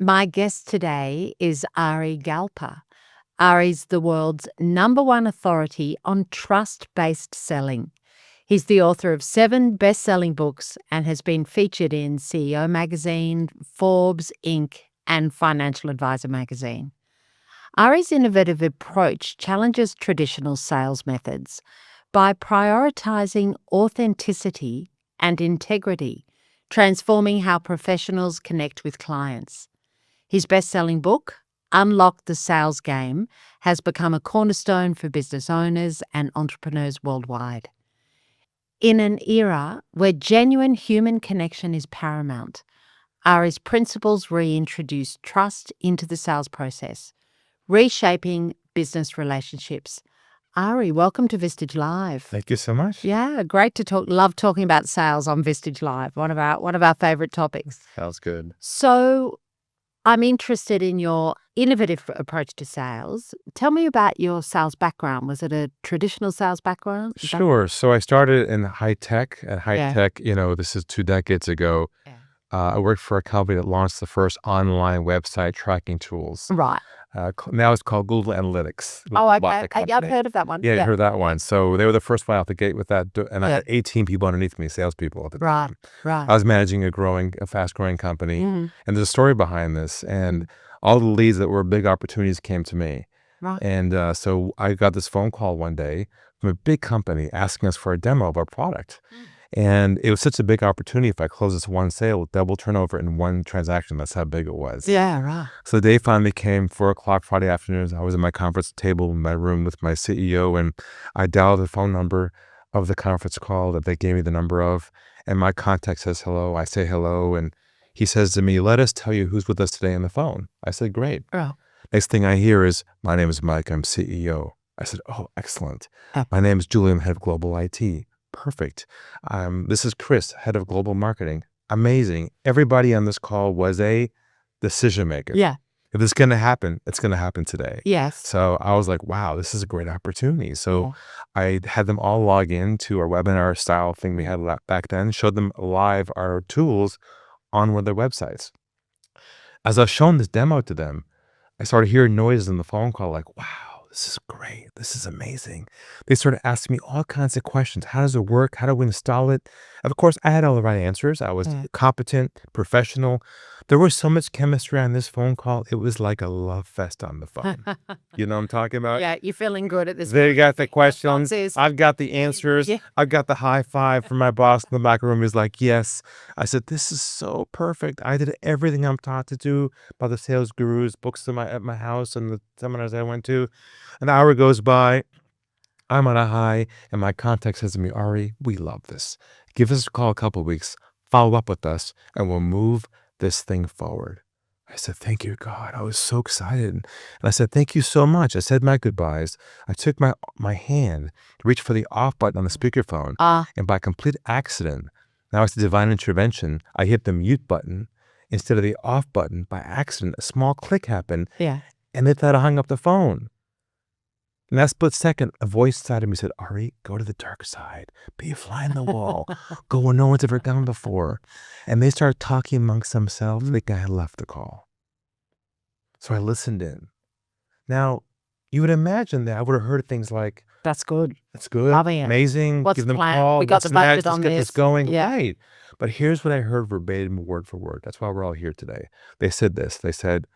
My guest today is Ari Galper. Ari's the world's #1 authority on trust-based selling. He's the author of 7 best-selling books and has been featured in CEO Magazine, Forbes, Inc., and Financial Advisor Magazine. Ari's innovative approach challenges traditional sales methods by prioritizing authenticity and integrity, transforming how professionals connect with clients. His best-selling book, Unlock the Sales Game, has become a cornerstone for business owners and entrepreneurs worldwide. In an era where genuine human connection is paramount, Ari's principles reintroduce trust into the sales process, reshaping business relationships. Ari, welcome to Vistage Live. Thank you so much. Yeah, great to talk. Love talking about sales on Vistage Live. One of our favorite topics. Sounds good. So, I'm interested in your innovative approach to sales. Tell me about your sales background. Was it a traditional sales background? Sure. So I started in high tech. At high Yeah. tech, this is 2 decades ago. Yeah. I worked for a company that launched the first online website tracking tools. Right. Now it's called Google Analytics. Oh, Bought okay. the Yeah, I've company. heard of that one. Yeah, you heard that one. So they were the first one out the gate with that. And I Yeah. had 18 people underneath me, salespeople at the Right, time. right. I was managing a fast-growing company. Mhm. And there's a story behind this. And all the leads that were big opportunities came to me. Right. And so I got this phone call one day from a big company asking us for a demo of our product. And it was such a big opportunity. If I close this one sale, double turnover in one transaction. That's how big it was. Yeah, right. So the day finally came, 4:00 Friday afternoon. I was at my conference table in my room with my CEO, and I dialed the phone number of the conference call that they gave me the number of. And my contact says hello. I say hello. And he says to me, "Let us tell you who's with us today on the phone." I said, "Great." Oh. Next thing I hear is, "My name is Mike. I'm CEO." I said, "Oh, excellent." Oh. "My name is Julian, head of global IT." Perfect. This is Chris, head of global marketing. Amazing. Everybody on this call was a decision maker. Yeah. If it's going to happen, it's going to happen today. Yes. So I was like, wow, this is a great opportunity. So Yeah. I had them all log in to our webinar style thing we had back then, showed them live our tools on one of their websites. As I was showing this demo to them, I started hearing noises in the phone call like, wow, this is great. This is amazing. They started asking me all kinds of questions. How does it work? How do we install it? Of course, I had all the right answers. I was competent, professional. There was so much chemistry on this phone call. It was like a love fest on the phone. You know what I'm talking about? Yeah, you're feeling good at this They point. got the questions. Responses. I've got the answers. Yeah. I've got the high five from my boss in the back room. He's like, yes. I said, this is so perfect. I did everything I'm taught to do by the sales gurus, books at my house and the seminars I went to. An hour goes by. I'm on a high, and my contact says to me, "Ari, we love this. Give us a call a couple of weeks, follow up with us, and we'll move this thing forward." I said, "Thank you, God." I was so excited. And I said, "Thank you so much." I said my goodbyes. I took my hand to reach for the off button on the speakerphone, and by complete accident, now it's a divine intervention, I hit the mute button instead of the off button. By accident, a small click happened, Yeah. and they thought I hung up the phone. In that split second, a voice inside of me said, "Ari, go to the dark side. Be a fly in the wall. Go where no one's ever gone before." And they started talking amongst themselves. The guy had left the call. So I listened in. Now, you would imagine that I would have heard things like, That's good. "That's good. Loving it. Amazing. What's Give the them a plan? call. We got What's the budget next? Let's on get this this." going." Yeah. Right. But here's what I heard verbatim, word for word. That's why we're all here today. They said this. They said,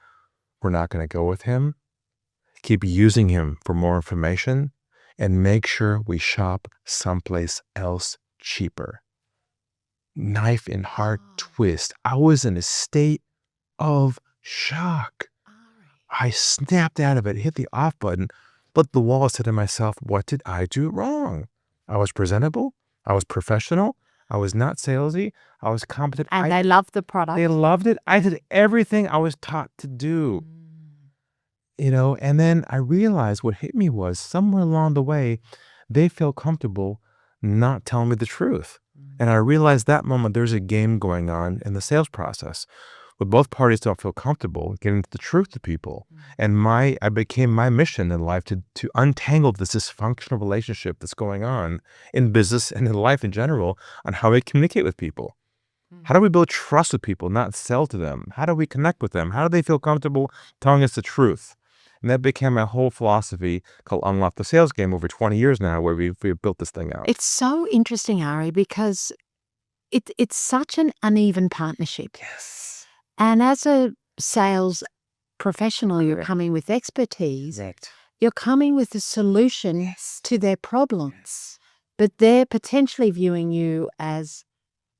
"We're not going to go with him. Keep using him for more information. And make sure we shop someplace else cheaper." Knife in heart twist. I was in a state of shock. I snapped out of it, hit the off button, but the wall. Said to myself, what did I do wrong? I was presentable. I was professional. I was not salesy. I was competent. And they loved the product. They loved it. I did everything I was taught to do. And then I realized what hit me was somewhere along the way, they felt comfortable not telling me the truth. And I realized that moment there's a game going on in the sales process where both parties don't feel comfortable getting the truth to people. And I became my mission in life to untangle this dysfunctional relationship that's going on in business and in life in general on how we communicate with people. How do we build trust with people, not sell to them? How do we connect with them? How do they feel comfortable telling us the truth? And that became my whole philosophy called Unlock the Sales Game over 20 years now, where we've built this thing out. It's so interesting, Ari, because it's such an uneven partnership. Yes. And as a sales professional, you're coming with expertise. Correct. You're coming with a solution to their problems, but they're potentially viewing you as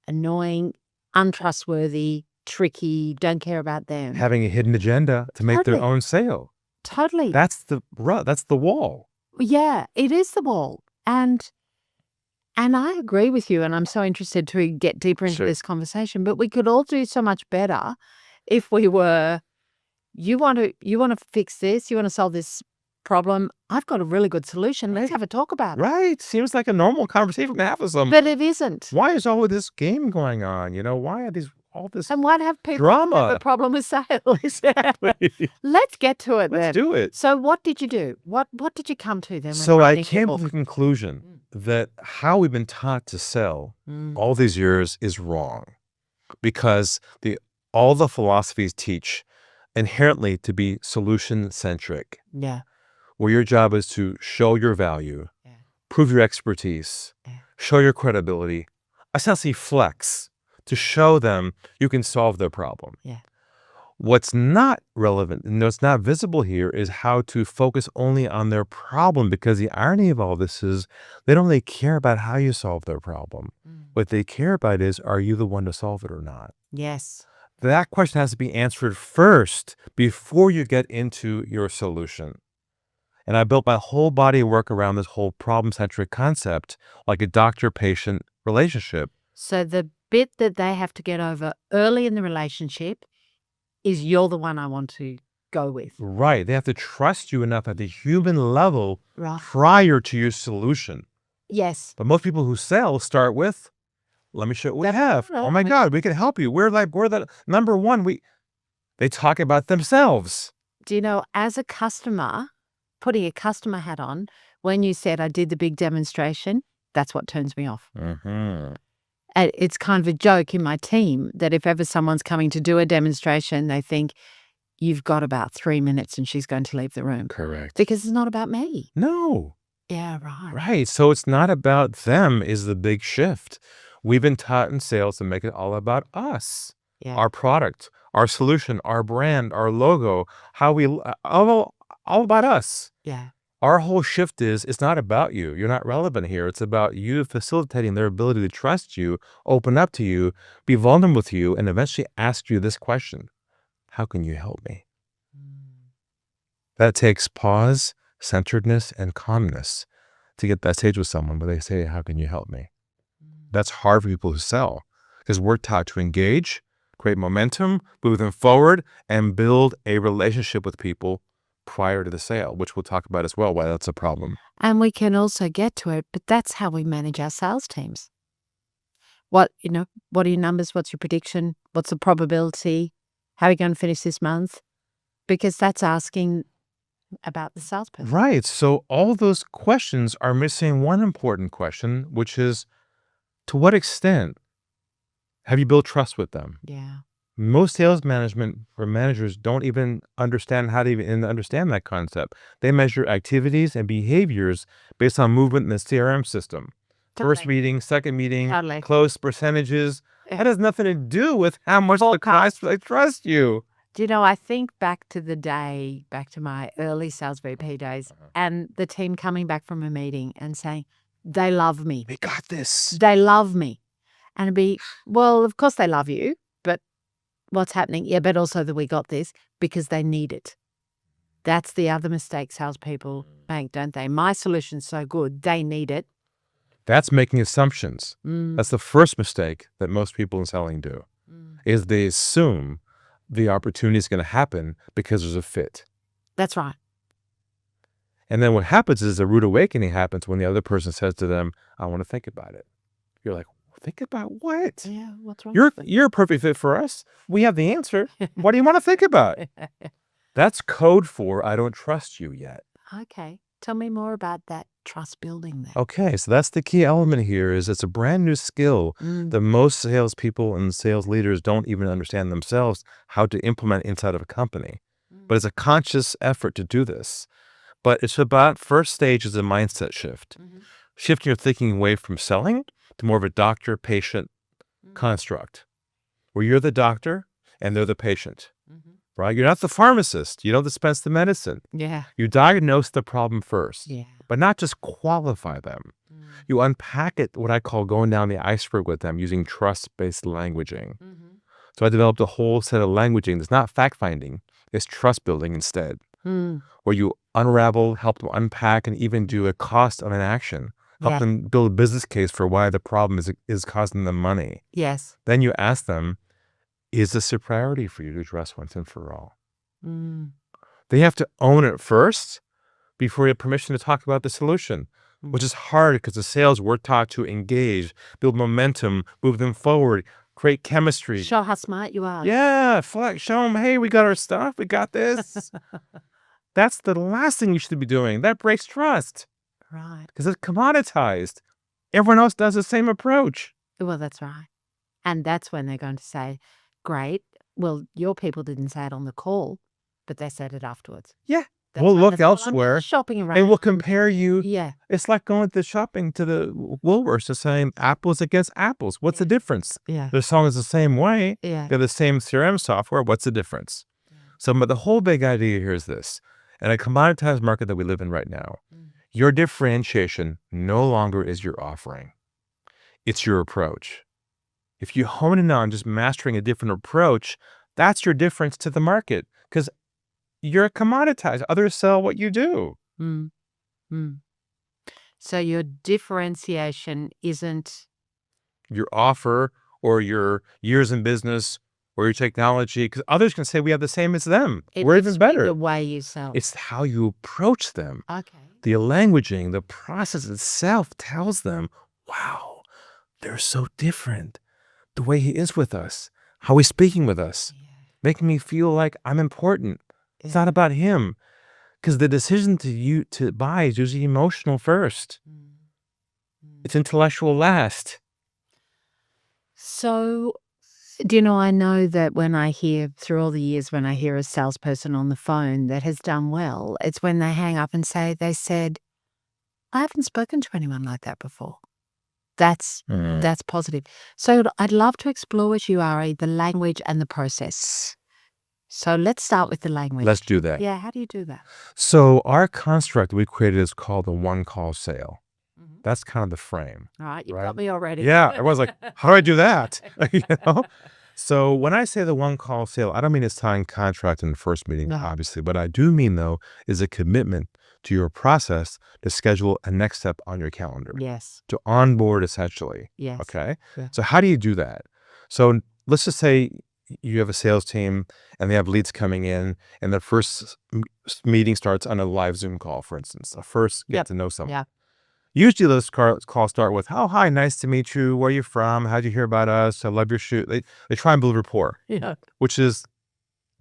annoying, untrustworthy, tricky, don't care about them. Having a hidden agenda to make their Totally. own sale. Totally. That's the wall. Yeah, it is the wall. And I agree with you, and I'm so interested to get deeper into Sure. this conversation, but we could all do so much better if we were, you want to fix this, you want to solve this problem, I've got a really good solution. Let's have a talk about it. Right. Seems like a normal conversation to have with someone. But it isn't. Why is all of this game going on? Why are all this And why have people drama? have a problem with sales? Exactly. Let's get to it then. Let's do it. So what did you do? What did you come to then? when So I writing your came to book? the conclusion that how we've been taught to sell Mm. all these years is wrong, because all the philosophies teach inherently to be solution centric, Yeah. where your job is to show your value, Yeah. prove your expertise, Yeah. show your credibility, essentially flex to show them you can solve their problem. Yeah. What's not relevant and what's not visible here is how to focus only on their problem, because the irony of all this is they don't really care about how you solve their problem. What they care about is, are you the one to solve it or not? Yes. That question has to be answered first before you get into your solution. And I built my whole body of work around this whole problem-centric concept, like a doctor-patient relationship. So the bit that they have to get over early in the relationship is you're the one I want to go with. Right. They have to trust you enough at the human level Right. prior to your solution. Yes. But most people who sell start with, let me show you what we have. Oh my God, we can help you. We're the number one. They talk about themselves. Do you know, as a customer, putting a customer hat on, when you said I did the big demonstration, that's what turns me off. Mm-hmm. And it's kind of a joke in my team that if ever someone's coming to do a demonstration, they think you've got about 3 minutes and she's going to leave the room. Correct. Because it's not about me. No. Yeah, right. Right. So it's not about them is the big shift. We've been taught in sales to make it all about us, Yeah. our product, our solution, our brand, our logo, how we all about us. Yeah. Our whole shift is, it's not about you. You're not relevant here. It's about you facilitating their ability to trust you, open up to you, be vulnerable with you, and eventually ask you this question: how can you help me? That takes pause, centeredness, and calmness to get that stage with someone where they say, how can you help me? That's hard for people who sell, because we're taught to engage, create momentum, move them forward, and build a relationship with people prior to the sale, which we'll talk about as well, why that's a problem. And we can also get to it, but that's how we manage our sales teams. What are your numbers? What's your prediction? What's the probability? How are you going to finish this month? Because that's asking about the salesperson. Right. So all those questions are missing one important question, which is, to what extent have you built trust with them? Yeah. Most sales management or managers don't even understand how to even understand that concept. They measure activities and behaviors based on movement in the CRM system. First Totally. meeting, second meeting, Totally. close percentages. That has nothing to do with how much the clients trust you. Do you know, I think back to my early sales VP days, and the team coming back from a meeting and saying, they love me. We got this. They love me. And it'd be, well, of course they love you, but what's happening? Yeah, but also that we got this because they need it. That's the other mistake salespeople make, don't they? My solution's so good, they need it. That's making assumptions. That's the first mistake that most people in selling do, is they assume the opportunity is going to happen because there's a fit. That's right. And then what happens is a rude awakening happens when the other person says to them, I want to think about it. You're like, think about what? Yeah, what's wrong? You're a perfect fit for us. We have the answer. What do you want to think about? That's code for I don't trust you yet. Okay. Tell me more about that trust building there. Okay, so that's the key element here is it's a brand new skill that most salespeople and sales leaders don't even understand themselves how to implement inside of a company. But it's a conscious effort to do this. But it's about first stage is a mindset shift. Shifting your thinking away from selling to more of a doctor-patient construct, where you're the doctor and they're the patient, right? You're not the pharmacist. You don't dispense the medicine. Yeah. You diagnose the problem first, Yeah. but not just qualify them. You unpack it, what I call going down the iceberg with them using trust-based languaging. So I developed a whole set of languaging that's not fact-finding, it's trust-building instead, where you unravel, help them unpack, and even do a cost of an action. Help them build a business case for why the problem is costing them money. Yes. Then you ask them, is this a priority for you to address once and for all? They have to own it first before you have permission to talk about the solution, which is hard because the sales we're taught to engage, build momentum, move them forward, create chemistry. Show how smart you are. Yeah, show them, hey, we got our stuff, we got this. That's the last thing you should be doing. That breaks trust. Right. Because it's commoditized. Everyone else does the same approach. Well, that's right. And that's when they're going to say, great. Well, your people didn't say it on the call, but they said it afterwards. Yeah. That's We'll fine. look That's fine. I'm elsewhere just shopping around. and we'll compare you. Yeah. It's like going to shopping to the Woolworths and saying apples against apples. What's the difference? Yeah. The song is the same way. Yeah. They're the same CRM software. What's the difference? So, but the whole big idea here is this. In a commoditized market that we live in right now, your differentiation no longer is your offering. It's your approach. If you hone in on just mastering a different approach, that's your difference to the market because you're commoditized. Others sell what you do. So your differentiation isn't your offer or your years in business or your technology, because others can say we have the same as them. We're even better. the way you sell. It's how you approach them. Okay. The languaging, the process itself tells them, wow, they're so different. The way he is with us, how he's speaking with us, making me feel like I'm important. It's not about him. Because the decision to buy is usually emotional first. It's intellectual last. So, do you know, I know that when I hear, through all the years, when I hear a salesperson on the phone that has done well, it's when they hang up and say, they said, I haven't spoken to anyone like that before. That's positive. So I'd love to explore with you, Ari, the language and the process. So let's start with the language. Let's do that. Yeah, how do you do that? So our construct we created is called the one-call sale. That's kind of the frame. All right, you've got me already. Yeah, everyone's like, how do I do that? You know? So when I say the one-call sale, I don't mean it's signing contract in the first meeting, obviously. What I do mean, though, is a commitment to your process to schedule a next step on your calendar. Yes. To onboard, essentially. Yes. Okay? Yeah. So how do you do that? So let's just say you have a sales team and they have leads coming in and the first meeting starts on a live Zoom call, for instance. A first get to know someone. Yeah. Usually those calls start with, oh, hi, nice to meet you. Where are you from? How'd you hear about us? I love your shoe. They try and build rapport, which is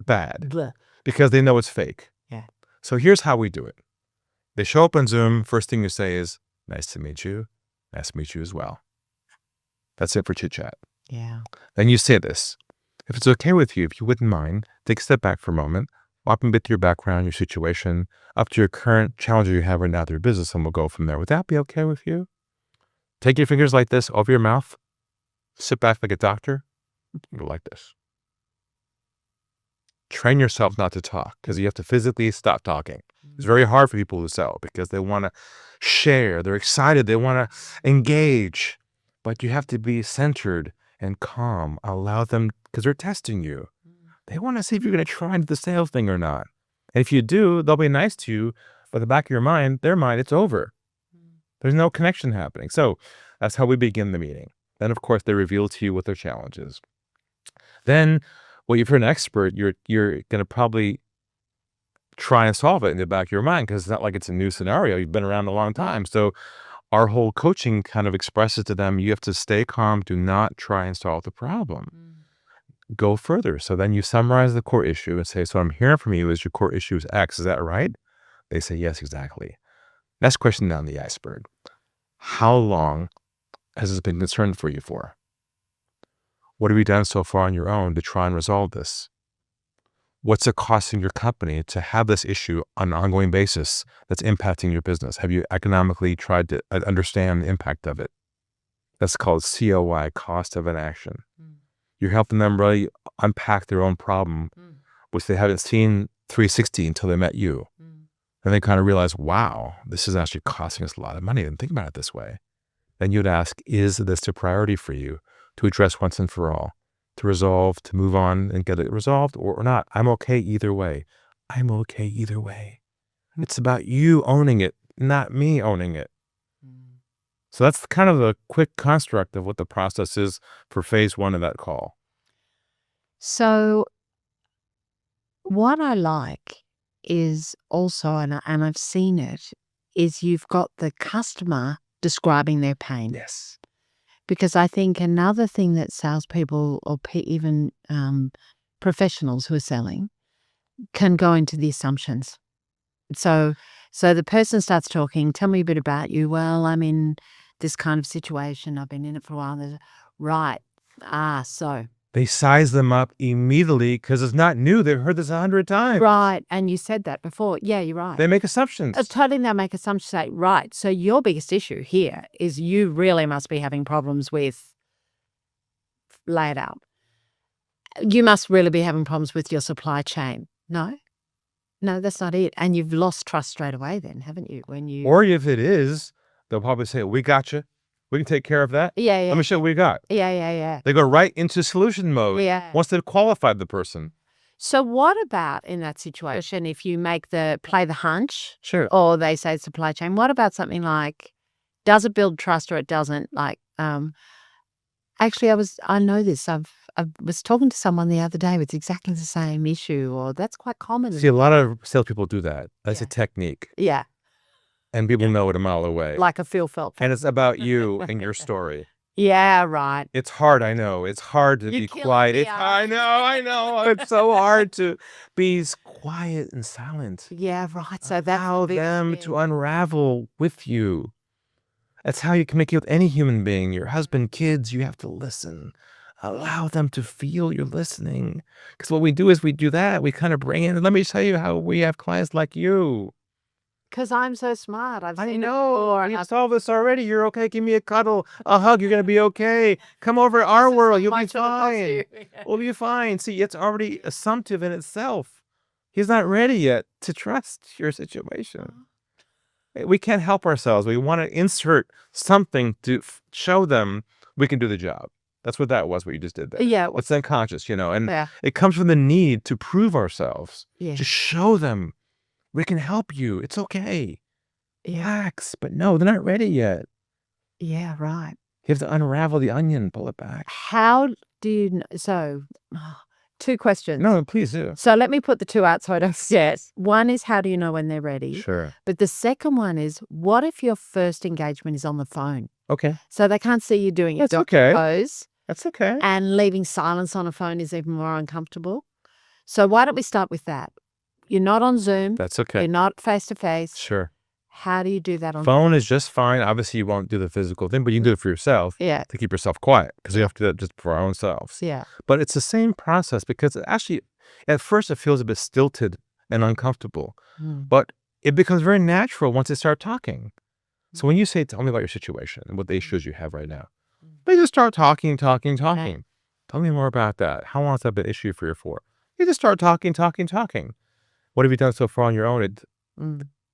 bad because they know it's fake. Yeah. So here's how we do it. They show up on Zoom. First thing you say is, nice to meet you. Nice to meet you as well. That's it for chit chat. Yeah. Then you say this. If it's okay with you, if you wouldn't mind, take a step back for a moment. Walk me a bit through your background, your situation, up to your current challenges you have right now with your business, and we'll go from there. Would that be okay with you? Take your fingers like this over your mouth. Sit back like a doctor. Go like this. Train yourself not to talk because you have to physically stop talking. It's very hard for people to sell because they want to share. They're excited. They want to engage. But you have to be centered and calm. Allow them, because they're testing you. They want to see if you're going to try and do the sales thing or not. And if you do, they'll be nice to you. But the back of your mind, their mind, it's over. There's no connection happening. So that's how we begin the meeting. Then, of course, they reveal to you what their challenge is. Then, well, if you're an expert, you're going to probably try and solve it in the back of your mind because it's not like it's a new scenario. You've been around a long time. So our whole coaching kind of expresses to them, you have to stay calm. Do not try and solve the problem. Go further. So then you summarize the core issue and say, so I'm hearing from you is your core issue is X. Is that right? They say, yes, exactly. Next question down the iceberg. How long has this been a concern for you for? What have you done so far on your own to try and resolve this? What's it costing your company to have this issue on an ongoing basis that's impacting your business? Have you economically tried to understand the impact of it? That's called COI, cost of inaction. You're helping them really unpack their own problem, which they haven't seen 360 until they met you. And they kind of realize, wow, this is actually costing us a lot of money. And think about it this way. Then you'd ask, is this a priority for you to address once and for all, to resolve, to move on and get it resolved or not? I'm okay either way. I'm okay either way. It's about you owning it, not me owning it. So that's kind of a quick construct of what the process is for phase one of that call. So what I like is also, and I've seen it, is you've got the customer describing their pain. Yes. Because I think another thing that salespeople or even professionals who are selling can go into the assumptions. So the person starts talking, tell me a bit about you. Well, I'm in this kind of situation. I've been in it for a while. Right. So. They size them up immediately because it's not new. They've heard this 100 times. Right. And you said that before. Yeah, you're right. They make assumptions. Totally, they'll make assumptions. Say, right. So your biggest issue here is you really must be having problems with, lay it out. You must really be having problems with your supply chain. No, that's not it. And you've lost trust straight away then, haven't you? Or if it is, they'll probably say, we got you. We can take care of that. Yeah. Let me show you what we got. Yeah. They go right into solution mode. Yeah. Once they've qualified the person. So what about in that situation if you play the hunch? Sure. Or they say supply chain, what about something like, does it build trust or it doesn't? Like, actually I know this. I was talking to someone the other day with exactly the same issue, or that's quite common. See, a lot of salespeople do that. That's a technique. Yeah. And people know it a mile away. Like a felt. And it's about you and your story. Yeah, right. It's hard, I know. It's hard to be quiet. I know. It's so hard to be quiet and silent. Yeah, right. So that's allow them to unravel with you. That's how you can make it with any human being. Your husband, kids, you have to listen. Allow them to feel you're listening. Because what we do is we do that. We kind of bring in, let me tell you how we have clients like you. Because I'm so smart. I've seen know. We've solved this already. You're okay. Give me a cuddle, a hug. You're going to be okay. Come over to our world. You'll be fine. We'll be fine. See, it's already assumptive in itself. He's not ready yet to trust your situation. We can't help ourselves. We want to insert something to show them we can do the job. That's what that was, what you just did there. Yeah. It's unconscious, and it comes from the need to prove ourselves, to show them we can help you. It's okay. Relax. But no, they're not ready yet. Yeah, right. You have to unravel the onion, pull it back. How do you two questions. No, please do. So let me put the two out so I don't guess. One is, how do you know when they're ready? Sure. But the second one is, what if your first engagement is on the phone? Okay. So they can't see you doing it. That's okay. Pose. That's okay. And leaving silence on a phone is even more uncomfortable. So why don't we start with that? You're not on Zoom. That's okay. You're not face-to-face. Sure. How do you do that on phone? Is just fine. Obviously, you won't do the physical thing, but you can do it for yourself. Yeah. To keep yourself quiet, because we have to do that just for our own selves. Yeah. But it's the same process, because actually, at first, it feels a bit stilted and uncomfortable. But it becomes very natural once they start talking. So when you say, tell me about your situation and what the issues you have right now, they just start talking. Right. Tell me more about that. How long has that been an issue for you for? You just start talking. What have you done so far on your own?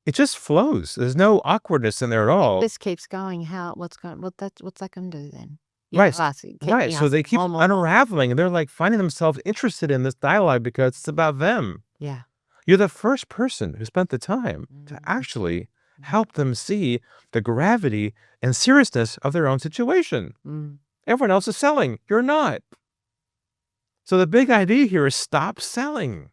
It just flows. There's no awkwardness in there at all. This keeps going. What's that going to do then? Right. So they keep unraveling, and they're like finding themselves interested in this dialogue because it's about them. Yeah. You're the first person who spent the time to actually help them see the gravity and seriousness of their own situation. Everyone else is selling. You're not. So the big idea here is stop selling.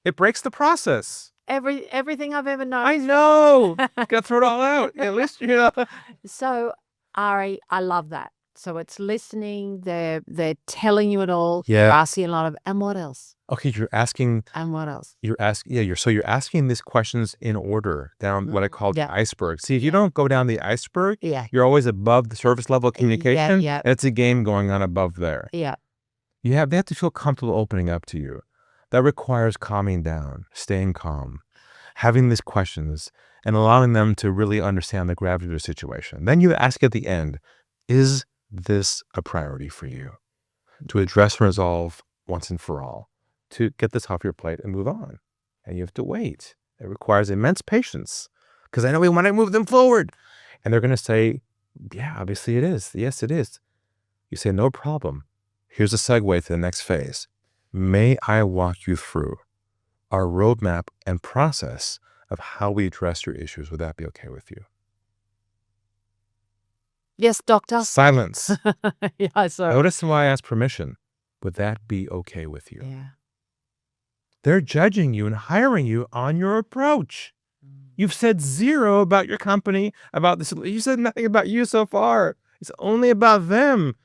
It breaks the process. Everything I've ever known. I know. Got to throw it all out. At least, So, Ari, I love that. So it's listening. They're telling you it all. Yeah. You're asking a lot of, and what else? Okay, you're asking. And what else? You're asking these questions in order down what I call the Yeah. iceberg. See, if you Yeah. don't go down the iceberg, Yeah. you're always above the surface level of communication. Yeah. And it's a game going on above there. Yeah. They have to feel comfortable opening up to you. That requires calming down, staying calm, having these questions, and allowing them to really understand the gravity of the situation. Then you ask at the end, is this a priority for you? To address and resolve once and for all, to get this off your plate and move on. And you have to wait. It requires immense patience because I know we want to move them forward. And they're going to say, yeah, obviously it is. Yes, it is. You say, no problem. Here's a segue to the next phase. May I walk you through our roadmap and process of how we address your issues? Would that be okay with you? Yes, doctor. Silence. Yeah, sorry. Notice why I asked permission. Would that be okay with you? Yeah. They're judging you and hiring you on your approach. You've said zero about your company, about this. You said nothing about you so far. It's only about them.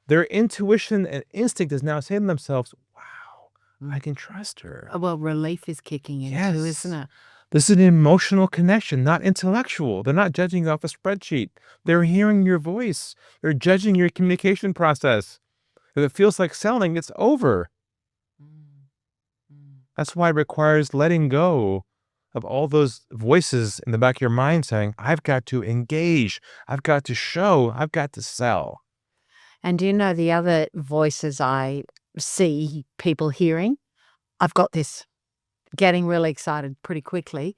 Their intuition and instinct is now saying to themselves, wow, I can trust her. Well, relief is kicking in too, isn't it? This is an emotional connection, not intellectual. They're not judging you off a spreadsheet. They're hearing your voice. They're judging your communication process. If it feels like selling, it's over. That's why it requires letting go of all those voices in the back of your mind saying, I've got to engage, I've got to show, I've got to sell. And do you know the other voices I see people hearing? I've got this, getting really excited pretty quickly.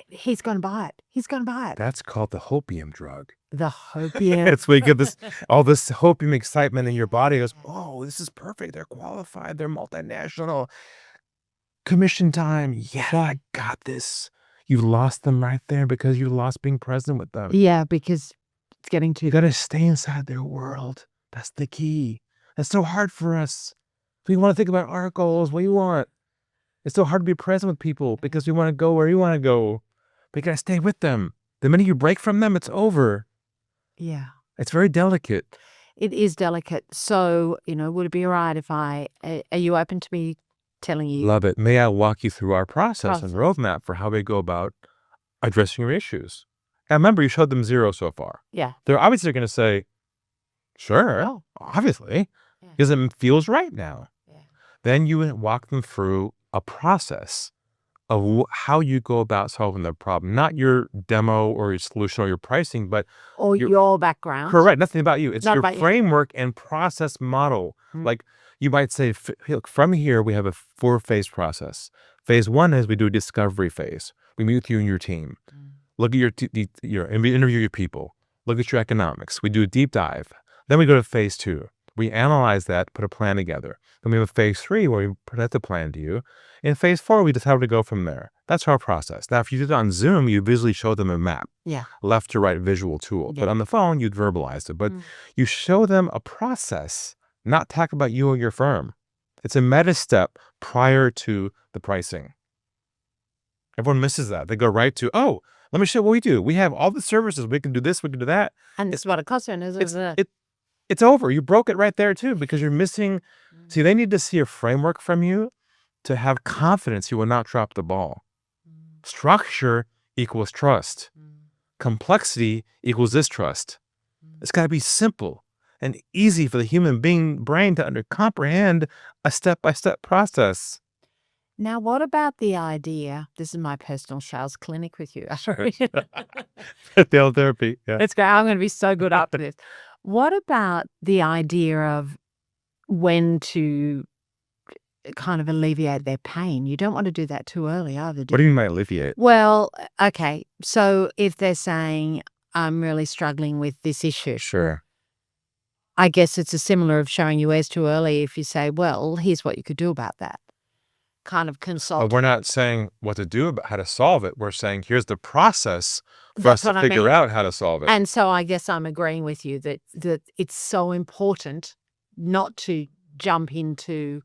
He's going to buy it. He's going to buy it. That's called the hopium drug. The hopium. It's where you get all this hopium excitement in your body. It goes, oh, this is perfect. They're qualified. They're multinational. Commission time. Yeah, I got this. You lost them right there because you lost being present with them. Yeah, because it's getting too... You got to stay inside their world. That's the key. That's so hard for us. We want to think about our goals, what you want. It's so hard to be present with people because we want to go where you want to go. But you got to stay with them. The minute you break from them, it's over. Yeah. It's very delicate. It is delicate. So, would it be all right if are you open to me telling you? Love it. May I walk you through our process and roadmap for how we go about addressing your issues? And remember, you showed them zero so far. Yeah. They're obviously going to say, sure, Oh. obviously, because it feels right now. Yeah. Then you walk them through a process of how you go about solving the problem, not your demo or your solution or your pricing, but or your background. Correct. Nothing about you. It's Not your about you. framework and process model. Like you might say, look, from here, we have a 4-phase process. Phase 1 is we do a discovery phase. We meet with you and your team. Look at and we interview your people. Look at your economics. We do a deep dive. Then we go to phase 2. We analyze that, put a plan together. Then we have a phase 3 where we present the plan to you. In phase 4, we decide to go from there. That's our process. Now, if you did it on Zoom, you visually show them a map. Yeah. Left to right visual tool. Yeah. But on the phone, you'd verbalize it. But you show them a process, not talk about you or your firm. It's a meta step prior to the pricing. Everyone misses that. They go right to, oh, let me show you what we do. We have all the services. We can do this. We can do that. And it's what it costs. It's over. You broke it right there too because you're missing. See, they need to see a framework from you to have confidence you will not drop the ball. Structure equals trust. Complexity equals distrust. It's got to be simple and easy for the human brain to comprehend a step-by-step process. Now, what about the idea? This is my personal sales clinic with you. Dale therapy. Yeah. Let's go. I'm going to be so good after this. What about the idea of when to kind of alleviate their pain? You don't want to do that too early either. What do you mean by alleviate? Well, okay. So if they're saying, I'm really struggling with this issue. Sure. I guess it's a similar of showing you as too early if you say, well, here's what you could do about that. Kind of consult. But we're not saying what to do about how to solve it. We're saying here's the process for us to figure out how to solve it. And so I guess I'm agreeing with you that it's so important not to jump into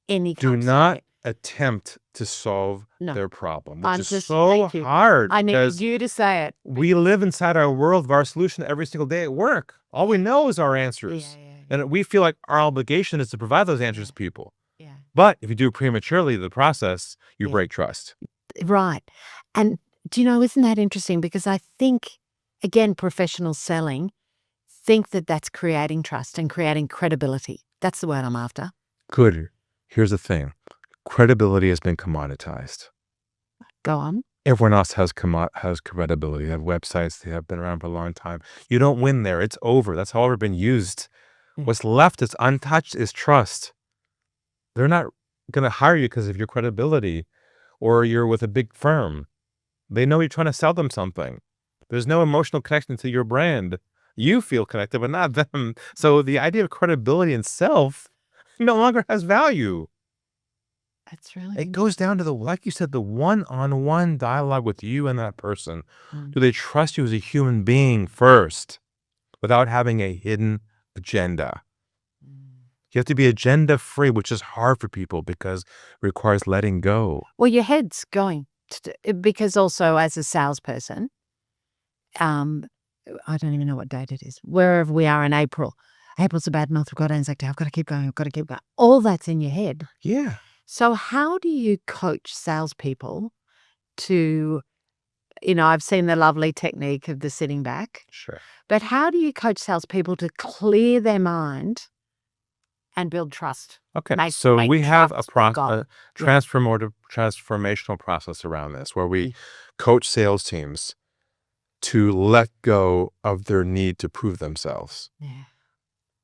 any Do not attempt to solve No. their problem, which I'm is just- so thank you. hard I need because you to say it. we live inside our world of our solution every single day at work. All we know is our answers. And we feel like our obligation is to provide those answers to people. Yeah. But if you do it prematurely, the process, you Yeah. break trust. Right. And do you know, isn't that interesting? Because I think, again, professional selling think that that's creating trust and creating credibility. That's the word I'm after. Good. Here's the thing. Credibility has been commoditized. Go on. Everyone else has credibility. They have websites. They have been around for a long time. You don't win there. It's over. That's all ever been used. Yeah. What's left is untouched is trust. They're not going to hire you because of your credibility or you're with a big firm. They know you're trying to sell them something. There's no emotional connection to your brand. You feel connected, but not them. So the idea of credibility in self no longer has value. That's really It goes down to like you said, the one-on-one dialogue with you and that person. Do they trust you as a human being first without having a hidden agenda? You have to be agenda free, which is hard for people because it requires letting go. Well, your head's going because also as a salesperson, I don't even know what date it is. Wherever we are in April. April's a bad month. We've got Anzac Day. I've got to keep going. I've got to keep going. All that's in your head. Yeah. So how do you coach salespeople to, I've seen the lovely technique of the sitting back, Sure. but how do you coach salespeople to clear their mind and build trust? Okay. So we have a transformational process around this where we coach sales teams to let go of their need to prove themselves. Yeah.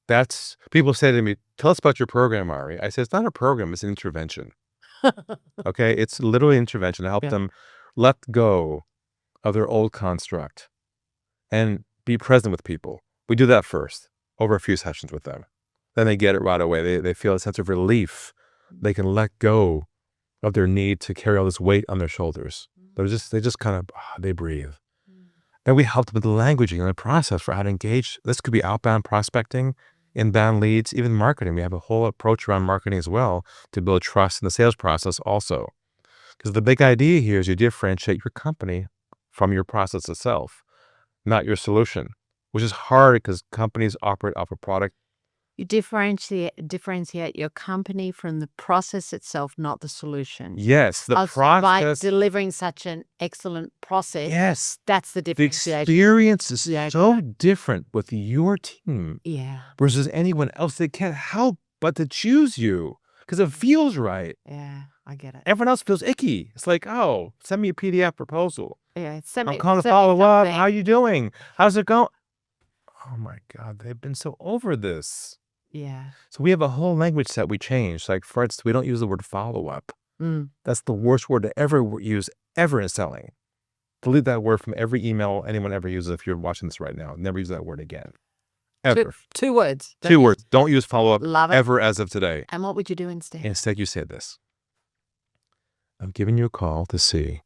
That's people say to me, tell us about your program, Ari. I say, it's not a program, it's an intervention. Okay. It's literally intervention to help them let go of their old construct and be present with people. We do that first over a few sessions with them. Then they get it right away. They feel a sense of relief. They can let go of their need to carry all this weight on their shoulders. They just kind of, they breathe. Then we help them with the languaging and the process for how to engage. This could be outbound prospecting, inbound leads, even marketing. We have a whole approach around marketing as well to build trust in the sales process also. Because the big idea here is you differentiate your company from your process itself, not your solution, which is hard because companies operate off a product. You differentiate your company from the process itself, not the solution. Yes, the process. By delivering such an excellent process. Yes. That's the The differentiation. experience is so different with your team versus anyone else. They can't help but to choose you because it feels right. Yeah, I get it. Everyone else feels icky. It's like, oh, send me a PDF proposal. Yeah, I'm calling to follow up. How you doing? How's it going? Oh my God, they've been so over this. Yeah. So we have a whole language set we changed. Like, for instance, we don't use the word follow-up. That's the worst word to ever use ever in selling. Delete that word from every email anyone ever uses. If you're watching this right now, never use that word again. Ever. Two words. Two words. Don't use follow-up Love it. ever as of today. And what would you do instead? Instead, you say this. I'm giving you a call to see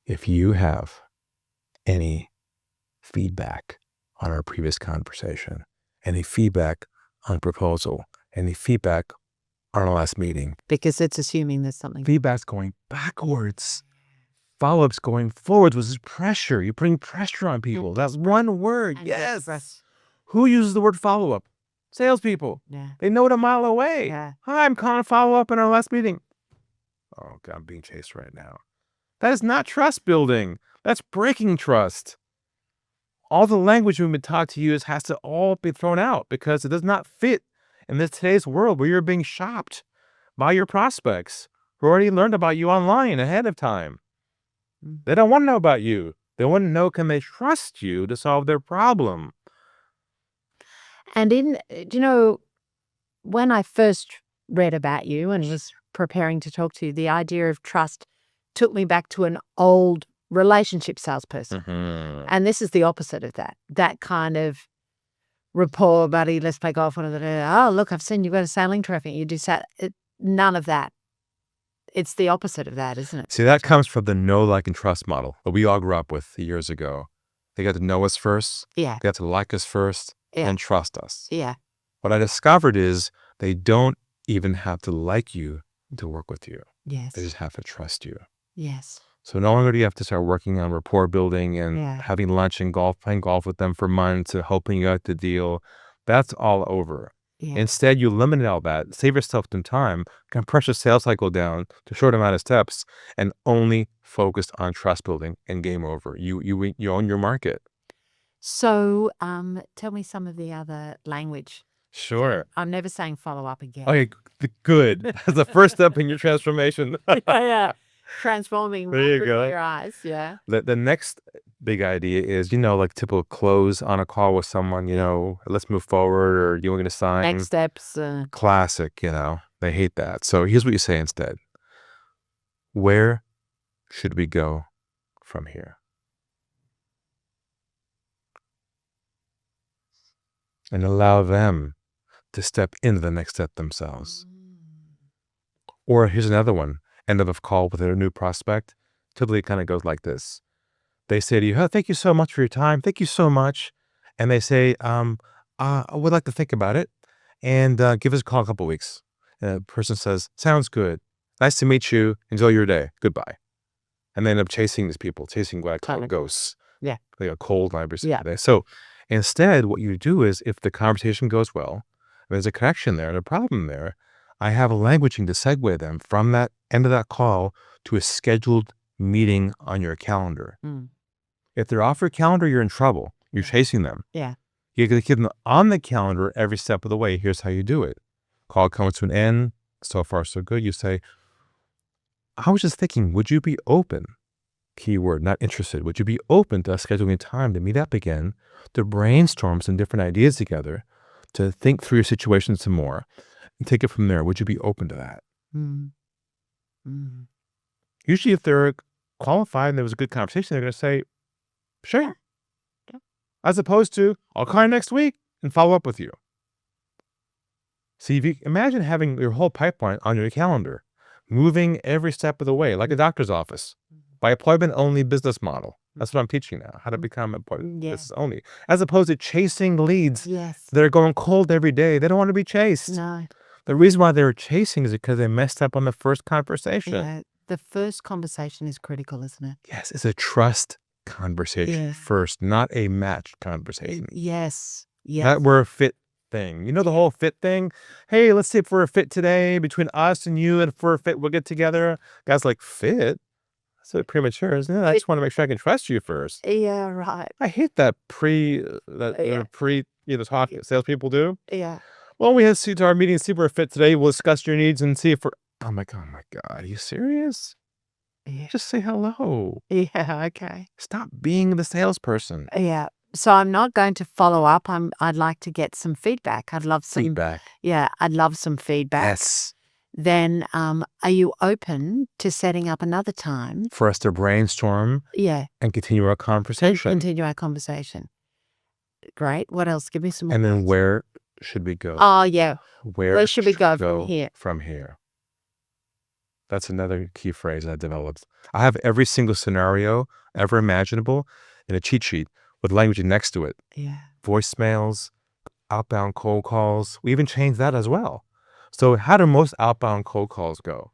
if you have any feedback on our previous conversation, any feedback on proposal, any feedback on our last meeting. Because it's assuming there's something. Feedback's going backwards. Follow-up's going forwards, which is pressure. You bring pressure on people. That's one word. And Yes. Who uses the word follow-up? Salespeople. Yeah. They know it a mile away. Yeah. Hi, I'm calling follow-up in our last meeting. Oh, God, I'm being chased right now. That is not trust building. That's breaking trust. All the language we've been taught to use has to all be thrown out because it does not fit in this today's world where you're being shopped by your prospects who already learned about you online ahead of time. They don't want to know about you. They want to know, can they trust you to solve their problem? And when I first read about you and was preparing to talk to you, the idea of trust took me back to an old relationship salesperson. And this is the opposite of that. That kind of rapport, buddy, let's play golf. Oh, look, I've seen you've got a sailing trophy. You do none of that. It's the opposite of that, isn't it? See, that comes from the know, like, and trust model that we all grew up with years ago. They got to know us first. Yeah. They got to like us first and trust us. Yeah. What I discovered is they don't even have to like you to work with you. Yes. They just have to trust you. Yes. So no longer do you have to start working on rapport building and having lunch and playing golf with them for months and hoping you got the deal. That's all over. Yeah. Instead, you eliminate all that, save yourself some time, compress your sales cycle down to a short amount of steps, and only focus on trust building, and game over. You own your market. So tell me some of the other language. Sure. I'm never saying follow up again. Okay, good. That's the first step in your transformation. Yeah. Transforming There you right go. before your eyes. Yeah. The next big idea is, like typical close on a call with someone, let's move forward, or you want to sign. Next steps. Classic, they hate that. So here's what you say instead. Where should we go from here? And allow them to step into the next step themselves. Or here's another one. End of a call with a new prospect. Typically it kind of goes like this. They say to you, oh, thank you so much for your time. Thank you so much. And they say, I would like to think about it and give us a call in a couple of weeks. And the person says, sounds good. Nice to meet you. Enjoy your day. Goodbye. And they end up chasing these people, chasing what I call ghosts. Yeah. Like a cold vibration. Yeah. So instead, what you do is, if the conversation goes well, there's a connection there and a problem there, I have a languaging to segue them from that end of that call to a scheduled meeting on your calendar. If they're off your calendar, you're in trouble. You're chasing them. Yeah. You got to keep them on the calendar every step of the way. Here's how you do it. Call comes to an end. So far, so good. You say, I was just thinking, would you be open? Keyword, not interested. Would you be open to us scheduling time to meet up again, to brainstorm some different ideas together, to think through your situation some more, and take it from there? Would you be open to that? Usually, if they're qualified and there was a good conversation, they're going to say, sure. Yeah. As opposed to, I'll call you next week and follow up with you. See, if you imagine having your whole pipeline on your calendar, moving every step of the way, like a doctor's office, by appointment only business model. That's what I'm teaching now, how to become appointment business only, as opposed to chasing leads that are going cold every day. They don't want to be chased. No. The reason why they were chasing is because they messed up on the first conversation. Yeah. The first conversation is critical, isn't it? Yes, it's a trust conversation first, not a match conversation. Yes. That we're a fit thing. The whole fit thing? Hey, let's see if we're a fit today between us and you, and if we're a fit, we'll get together. Guys like, fit? That's a bit premature, isn't it? I just want to make sure I can trust you first. Yeah, right. I hate that talk salespeople do. Yeah. Well, we have to to our meeting, see if we're a fit today. We'll discuss your needs and see if we're. Oh my God, are you serious? Yeah. Just say hello. Yeah, okay. Stop being the salesperson. Yeah. So I'm not going to follow up. I'd like to get some feedback. I'd love some feedback. Yeah, I'd love some feedback. Yes. Then are you open to setting up another time for us to brainstorm and continue our conversation? Great. What else? Give me some more. And then where should we go? Oh, yeah. Where should we go from here? That's another key phrase I developed. I have every single scenario ever imaginable in a cheat sheet with language next to it. Yeah. Voicemails, outbound cold calls. We even changed that as well. So how do most outbound cold calls go?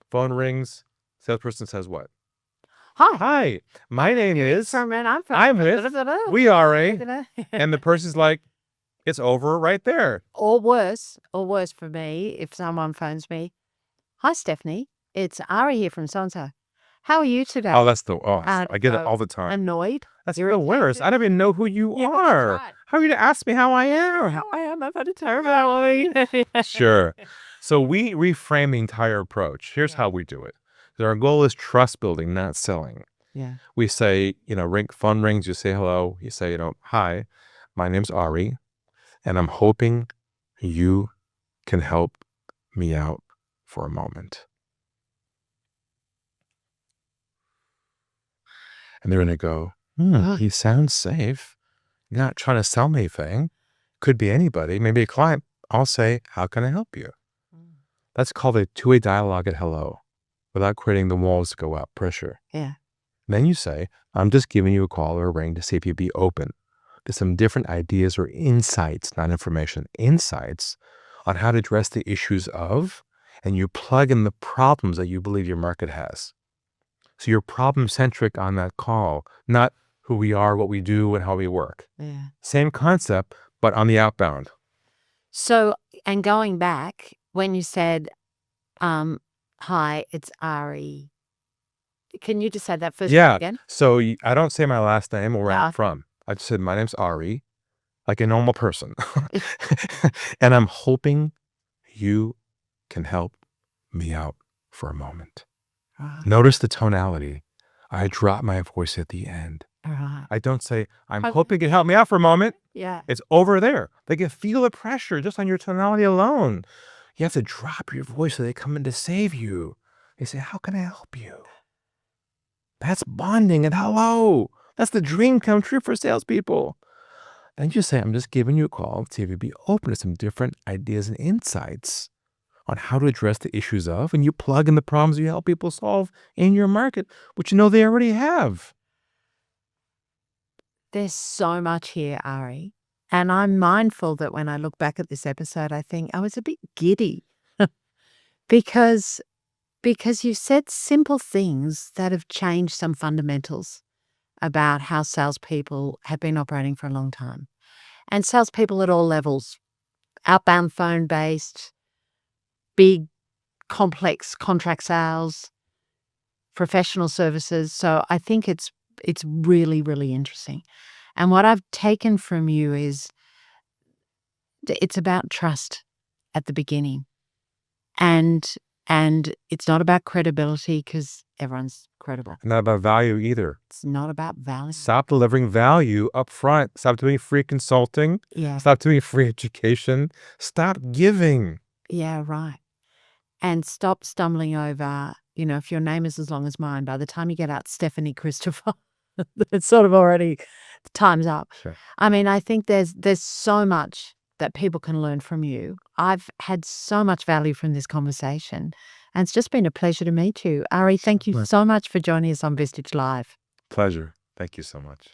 Phone rings. Salesperson says what? Hi. My name is. I'm with. We are a. And the person's like, it's over right there. Or worse for me, if someone phones me. Hi, Stephanie. It's Ari here from so-and-so. How are you today? Oh, I get it all the time. Annoyed. That's the worst. I don't even know who you are. Right. How are you to ask me how I am? I've had a terrible Halloween. Sure. So we reframe the entire approach. Here's how we do it. Our goal is trust building, not selling. Yeah. We say, phone rings, you say hello. You say, hi, my name's Ari, and I'm hoping you can help me out for a moment. And they're going to go, he sounds safe. You're not trying to sell me anything. Could be anybody, maybe a client. I'll say, how can I help you? That's called a two-way dialogue at hello, without creating the walls to go up, pressure. Yeah. Then you say, I'm just giving you a call or a ring to see if you'd be open to some different ideas or insights, not information, insights on how to address the issues of and you plug in the problems that you believe your market has. So you're problem centric on that call, not who we are, what we do, and how we work. Yeah. Same concept, but on the outbound. So, and going back, when you said, hi, it's Ari. Can you just say that first Yeah. again? So I don't say my last name or where Yeah. I'm from. I just said, my name's Ari, like a normal person. And I'm hoping you can help me out for a moment. Right. Notice the tonality. I drop my voice at the end. Right. I don't say, I'm Okay. hoping you can help me out for a moment. Yeah. It's over there. They can feel the pressure just on your tonality alone. You have to drop your voice so they come in to save you. They say, how can I help you? That's bonding and hello. That's the dream come true for salespeople. Then you say, I'm just giving you a call to see if you'd be open to some different ideas and insights on how to address the issues of, and you plug in the problems you help people solve in your market, which you know they already have. There's so much here, Ari. And I'm mindful that when I look back at this episode, I think I was a bit giddy because you said simple things that have changed some fundamentals about how salespeople have been operating for a long time. And salespeople at all levels, outbound phone based, big, complex contract sales, professional services. So I think it's really, really interesting. And what I've taken from you is it's about trust at the beginning. And it's not about credibility because everyone's credible. Not about value either. It's not about value. Stop delivering value up front. Stop doing free consulting. Yeah. Stop doing free education. Stop giving. Yeah, right. And stop stumbling over, if your name is as long as mine, by the time you get out Stephanie Christopher, it's sort of already time's up. Sure. I mean, I think there's so much that people can learn from you. I've had so much value from this conversation, and it's just been a pleasure to meet you. Ari, thank you so much for joining us on Vistage Live. Pleasure. Thank you so much.